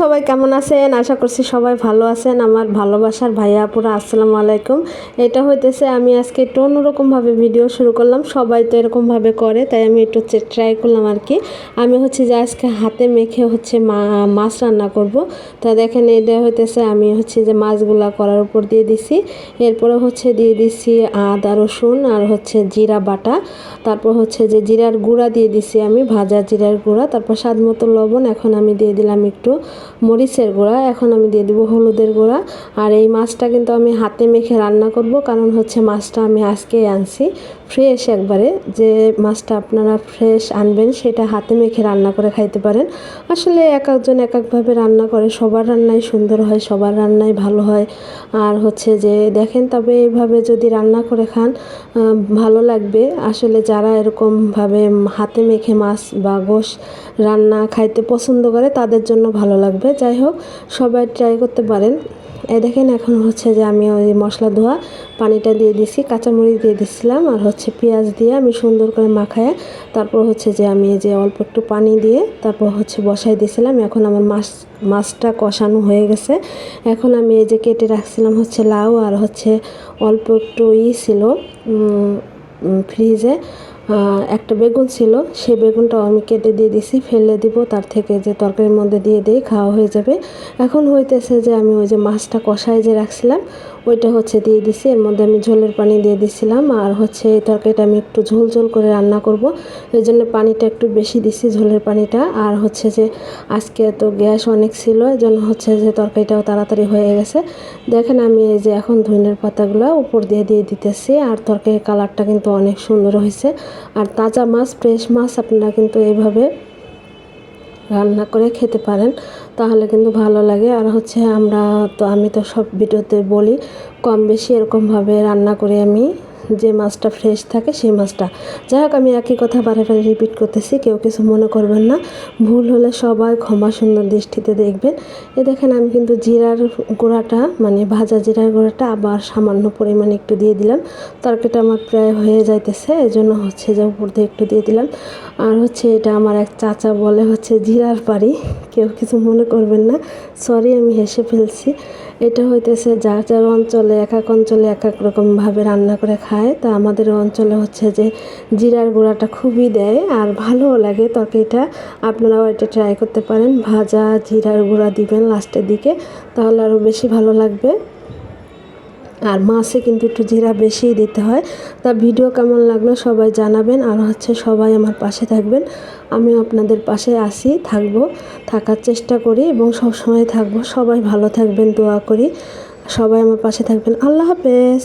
সবাই কেমন আছেন? আশা করছি সবাই ভালো আছেন। আমার ভালোবাসার ভাইয়া আপুরা আসসালামু আলাইকুম। এটা হইতেছে আমি আজকে একটু অন্যরকমভাবে ভিডিও শুরু করলাম। সবাই তো এরকমভাবে করে, তাই আমি একটু ট্রাই করলাম আর কি। আমি হচ্ছে যে আজকে হাতে মেখে হচ্ছে মাছ রান্না করব। তা দেখেন এটা হইতেছে আমি হচ্ছে যে মাছগুলা করার উপর দিয়ে দিছি। এরপরে হচ্ছে দিয়ে দিছি আদা রসুন আর হচ্ছে জিরা বাটা। তারপর হচ্ছে যে জিরার গুঁড়া দিয়ে দিছি আমি, ভাজা জিরার গুঁড়া। তারপর স্বাদ মতো লবণ। এখন আমি দিয়ে দিলাম একটু মরিচের গুঁড়া। এখন আমি দিয়ে দেবো হলুদের গুঁড়া। আর এই মাছটা কিন্তু আমি হাতে মেখে রান্না করব, কারণ হচ্ছে মাছটা আমি আজকেই আনছি ফ্রেশ একবারে। যে মাছটা আপনারা ফ্রেশ আনবেন সেটা হাতে মেখে রান্না করে খাইতে পারেন। আসলে এক একজন এক একভাবে রান্না করে, সবার রান্নাই সুন্দর হয়, সবার রান্নাই ভালো হয়। আর হচ্ছে যে দেখেন, তবে এইভাবে যদি রান্না করে খান ভালো লাগবে। আসলে যারা এরকমভাবে হাতে মেখে মাছ বা গোশ রান্না খাইতে পছন্দ করে তাদের জন্য ভালো লাগবে। যাই হোক, সবাই ট্রাই করতে পারেন। এই দেখেন, এখন হচ্ছে যে আমি ওই মশলা ধোয়া পানিটা দিয়ে দিছি, কাঁচামরিচ দিয়ে দিছিলাম আর হচ্ছে পেঁয়াজ দিয়ে আমি সুন্দর করে মাখায় তারপর হচ্ছে যে আমি যে অল্প একটু পানি দিয়ে তারপর হচ্ছে বসাই দিয়েছিলাম। এখন আমার মাছটা কষানো হয়ে গেছে। এখন আমি এই যে কেটে রাখছিলাম হচ্ছে লাউ আর হচ্ছে অল্প একটু ছিল ফ্রিজে একটা বেগুন ছিল, সেই বেগুনটাও আমি কেটে দিয়ে দিছি, ফেলে দিব, তার থেকে যে তরকারির মধ্যে দিয়ে দিই খাওয়া হয়ে যাবে। এখন হইতেছে যে আমি ওই যে মাছটা কষায় যে রাখছিলাম ওইটা হচ্ছে দিয়ে দিছি। এর মধ্যে আমি ঝোলের পানি দিয়ে দিছিলাম আর হচ্ছে এই তরকারিটা আমি একটু ঝোল ঝোল করে রান্না করব, এই জন্য পানিটা একটু বেশি দিছি, ঝোলের পানিটা। আর হচ্ছে যে আজকে তো গ্যাস অনেক ছিল, এই জন্য হচ্ছে যে তরকারিটাও তাড়াতাড়ি হয়ে গেছে। দেখেন আমি এই যে এখন ধনিয়ার পাতাগুলো উপর দিয়ে দিতেছি। আর তরকারির কালারটা কিন্তু অনেক সুন্দর হয়েছে। আর তাজা মাছ, ফ্রেশ মাছ আপনারা কিন্তু এইভাবে রান্না করে খেতে পারেন, তাহলে কিন্তু ভালো লাগে। আর হচ্ছে আমি তো সব ভিডিওতে বলি কম বেশি এরকমভাবে রান্না করে আমি, যে মাছটা ফ্রেশ থাকে সেই মাছটা। যাই হোক, আমি একই কথা বারে বারে রিপিট করতেছি, কেউ কিছু মনে করবেন না। ভুল হলে সবাই ক্ষমা সুন্দর দৃষ্টিতে দেখবেন। এ দেখেন আমি কিন্তু জিরার গুঁড়াটা, মানে ভাজা জিরার গুঁড়াটা আবার সামান্য পরিমাণে একটু দিয়ে দিলাম। তরকারিটা আমার প্রায় হয়ে যাইতেছে, এই জন্য হচ্ছে যে উপর দিয়ে একটু দিয়ে দিলাম। আর হচ্ছে এটা আমার এক চাচা বলে হচ্ছে জিরার পাড়ি, কেউ কিছু মনে করবেন না, সরি আমি হেসে ফেলছি। এটা হইতেছে যার যার অঞ্চলে, এক এক অঞ্চলে এক এক রকমভাবে রান্না করে খায়। তা আমাদের অঞ্চলে হচ্ছে যে জিরার গুঁড়াটা খুবই দেয় আর ভালোও লাগে তরকারিটা। আপনারাও এটা ট্রাই করতে পারেন, ভাজা জিরার গুঁড়া দিবেন লাস্টের দিকে, তাহলে আরও বেশি ভালো লাগবে। আর মাছে কিন্তু একটু জিরা বেশিই দিতে হয়। তা ভিডিও কেমন লাগলো সবাই জানাবেন। আর হচ্ছে সবাই আমার পাশে থাকবেন, আমিও আপনাদের পাশে থাকবো, থাকার চেষ্টা করি এবং সবসময় থাকবো। সবাই ভালো থাকবেন, দোয়া করি। সবাই আমার পাশে থাকবেন। আল্লাহ হাফেজ।